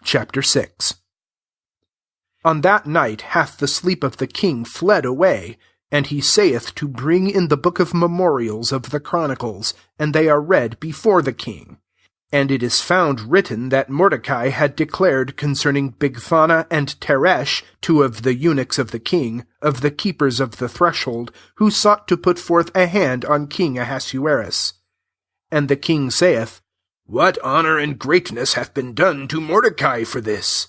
Chapter 6. On that night hath the sleep of the king fled away, and he saith to bring in the book of memorials of the Chronicles, and they are read before the king. And it is found written that Mordecai had declared concerning Bigthana and Teresh, two of the eunuchs of the king, of the keepers of the threshold, who sought to put forth a hand on King Ahasuerus. And the king saith, What honor and greatness hath been done to Mordecai for this?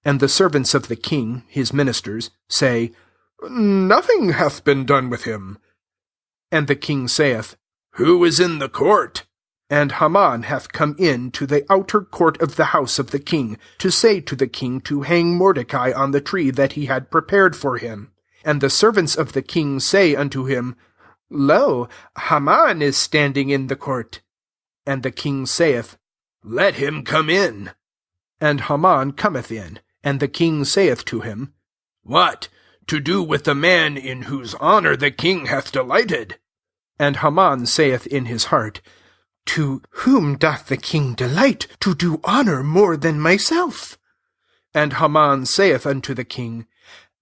And the servants of the king, his ministers, say, Nothing hath been done with him. And the king saith, Who is in the court? And Haman hath come in to the outer court of the house of the king, to say to the king to hang Mordecai on the tree that he had prepared for him. And the servants of the king say unto him, Lo, Haman is standing in the court. And the king saith, Let him come in. And Haman cometh in, and the king saith to him, What? To do with the man in whose honor the king hath delighted? And Haman saith in his heart, To whom doth the king delight to do honor more than myself? And Haman saith unto the king,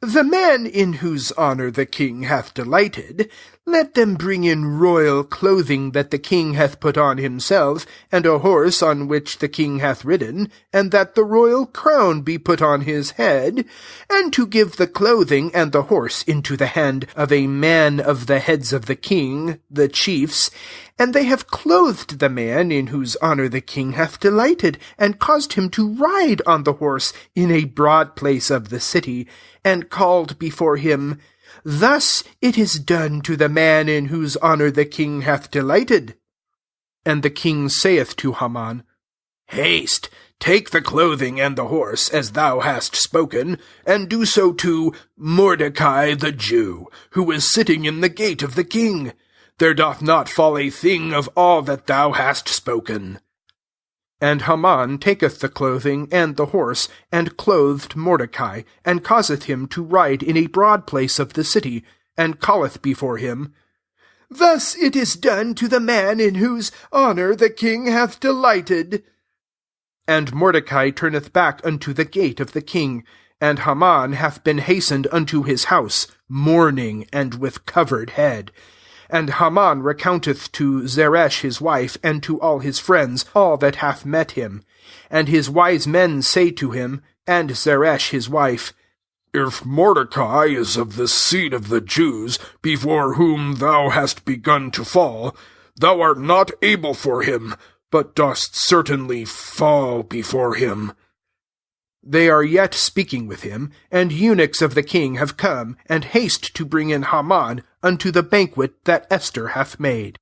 The man in whose honor the king hath delighted, let them bring in royal clothing that the king hath put on himself, and a horse on which the king hath ridden, and that the royal crown be put on his head, and to give the clothing and the horse into the hand of a man of the heads of the king, the chiefs, and they have clothed the man in whose honor the king hath delighted, and caused him to ride on the horse in a broad place of the city, and called before him, Thus it is done to the man in whose honor the king hath delighted. And the king saith to Haman, Haste, take the clothing and the horse, as thou hast spoken, and do so to Mordecai the Jew, who is sitting in the gate of the king. There doth not fall a thing of all that thou hast spoken. And Haman taketh the clothing and the horse, and clothed Mordecai, and causeth him to ride in a broad place of the city, and calleth before him, Thus it is done to the man in whose honor the king hath delighted. And Mordecai turneth back unto the gate of the king, and Haman hath been hastened unto his house, mourning and with covered head. And Haman recounteth to Zeresh his wife, and to all his friends, all that hath met him. And his wise men say to him, and Zeresh his wife, If Mordecai is of the seed of the Jews, before whom thou hast begun to fall, thou art not able for him, but dost certainly fall before him. They are yet speaking with him, and eunuchs of the king have come, and haste to bring in Haman unto the banquet that Esther hath made.